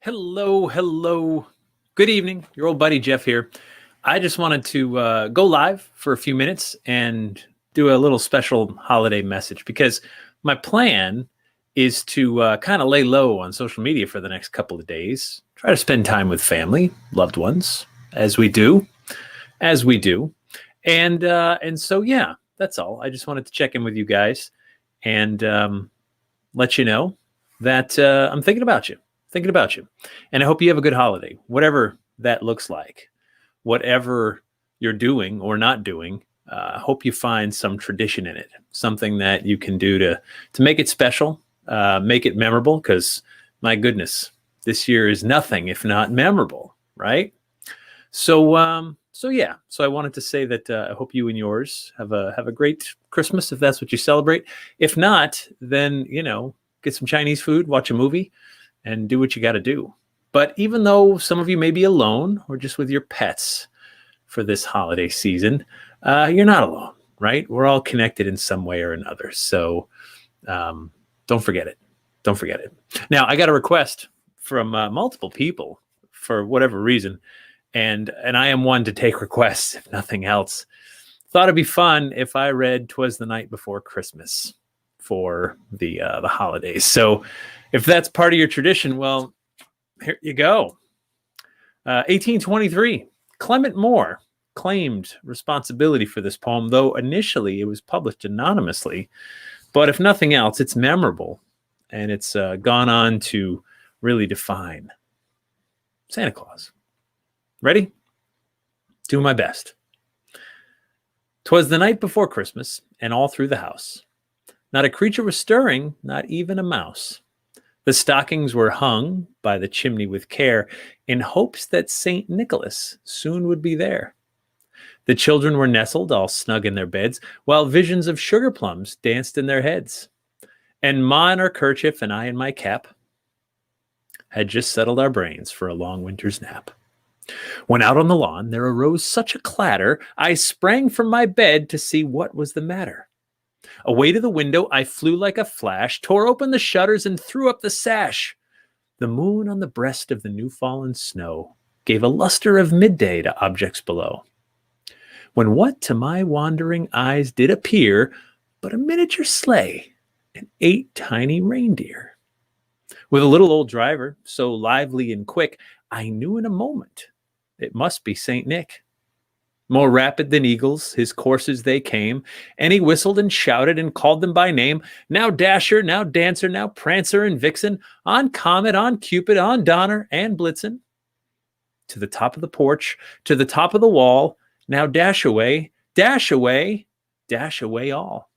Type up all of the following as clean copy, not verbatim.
Hello, hello. Good evening. Your old buddy Jeff here. I just wanted to go live for a few minutes and do a little special holiday message because my plan is to kind of lay low on social media for the next couple of days. Try to spend time with family, loved ones, as we do, as we do, and so yeah, that's all. I just wanted to check in with you guys and let you know that I'm thinking about you, and I hope you have a good holiday, whatever that looks like, whatever you're doing or not doing. I hope you find some tradition in it, something that you can do to make it special, make it memorable. Because my goodness, this year is nothing if not memorable, right? So yeah. So I wanted to say that I hope you and yours have a great Christmas if that's what you celebrate. If not, then get some Chinese food, watch a movie, and do what you got to do. But even though some of you may be alone or just with your pets for this holiday season, you're not alone, right? We're all connected in some way or another. So don't forget it. Don't forget it. Now, I got a request from multiple people for whatever reason, and I am one to take requests, if nothing else. Thought it'd be fun if I read "'Twas the Night Before Christmas" for the holidays. So if that's part of your tradition, well, here you go. 1823, Clement Moore claimed responsibility for this poem, though initially it was published anonymously. But if nothing else, it's memorable, and it's gone on to really define Santa Claus. Ready? Do my best. 'Twas the night before Christmas, and all through the house not a creature was stirring, not even a mouse. The stockings were hung by the chimney with care, in hopes that St. Nicholas soon would be there. The children were nestled all snug in their beds, while visions of sugar plums danced in their heads. And Ma in her kerchief and I in my cap had just settled our brains for a long winter's nap. When out on the lawn there arose such a clatter, I sprang from my bed to see what was the matter. Away to the window I flew like a flash, tore open the shutters and threw up the sash. The moon on the breast of the new-fallen snow gave a luster of midday to objects below. When what to my wandering eyes did appear but a miniature sleigh and 8 tiny reindeer. With a little old driver, so lively and quick, I knew in a moment it must be St. Nick. More rapid than eagles, his coursers they came, and he whistled and shouted and called them by name. Now Dasher, now Dancer, now Prancer and Vixen, on Comet, on Cupid, on Donner and Blitzen. To the top of the porch, to the top of the wall, now dash away, dash away, dash away all.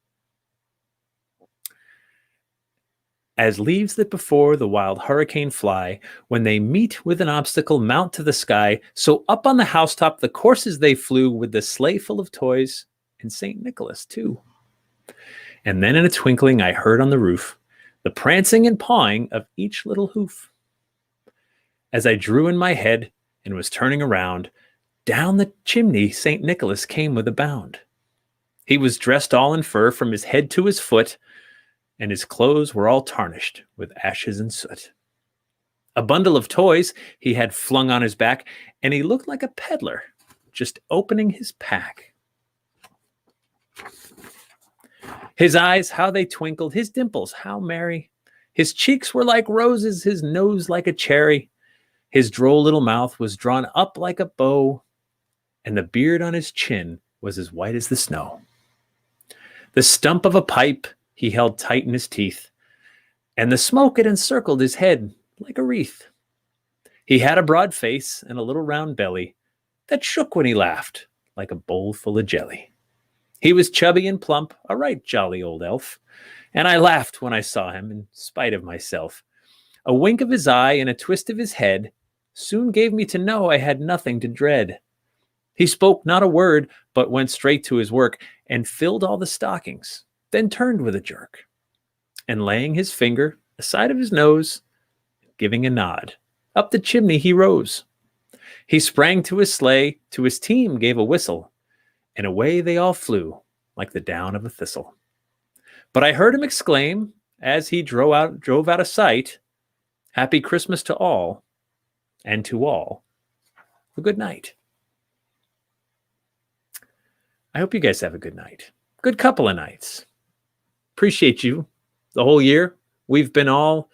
As leaves that before the wild hurricane fly, when they meet with an obstacle, mount to the sky, so up on the housetop the coursers they flew, with the sleigh full of toys, and St. Nicholas too. And then in a twinkling I heard on the roof the prancing and pawing of each little hoof. As I drew in my head and was turning around, down the chimney St. Nicholas came with a bound. He was dressed all in fur from his head to his foot, and his clothes were all tarnished with ashes and soot. A bundle of toys he had flung on his back, and he looked like a peddler just opening his pack. His eyes, how they twinkled, his dimples, how merry. His cheeks were like roses, his nose like a cherry. His droll little mouth was drawn up like a bow, and the beard on his chin was as white as the snow. The stump of a pipe he held tight in his teeth, and the smoke had encircled his head like a wreath. He had a broad face and a little round belly that shook when he laughed like a bowl full of jelly. He was chubby and plump, a right jolly old elf, and I laughed when I saw him in spite of myself. A wink of his eye and a twist of his head soon gave me to know I had nothing to dread. He spoke not a word, but went straight to his work and filled all the stockings, then turned with a jerk, and laying his finger aside of his nose, giving a nod, up the chimney he rose. He sprang to his sleigh, to his team gave a whistle, and away they all flew like the down of a thistle. But I heard him exclaim, as he drove out of sight, "Happy Christmas to all, and to all, a good night. I hope you guys have a good night. Good couple of nights. Appreciate you the whole year. We've been all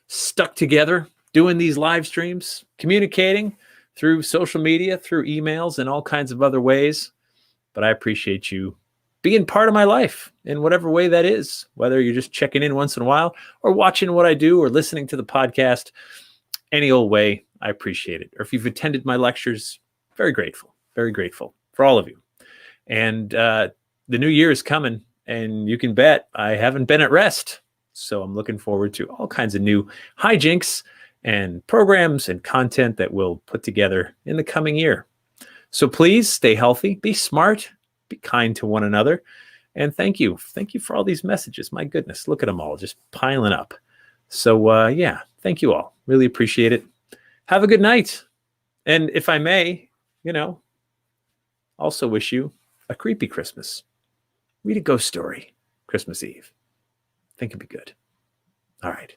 stuck together doing these live streams, communicating through social media, through emails, and all kinds of other ways. But I appreciate you being part of my life in whatever way that is, whether you're just checking in once in a while or watching what I do or listening to the podcast, any old way, I appreciate it. Or if you've attended my lectures, very grateful for all of you. And the new year is coming, and you can bet I haven't been at rest. So I'm looking forward to all kinds of new hijinks and programs and content that we'll put together in the coming year. So please stay healthy, be smart, be kind to one another. And thank you. Thank you for all these messages. My goodness, look at them all just piling up. So yeah, thank you all. Really appreciate it. Have a good night. And if I may, also wish you a creepy Christmas. Read a ghost story Christmas Eve. I think it'd be good. All right.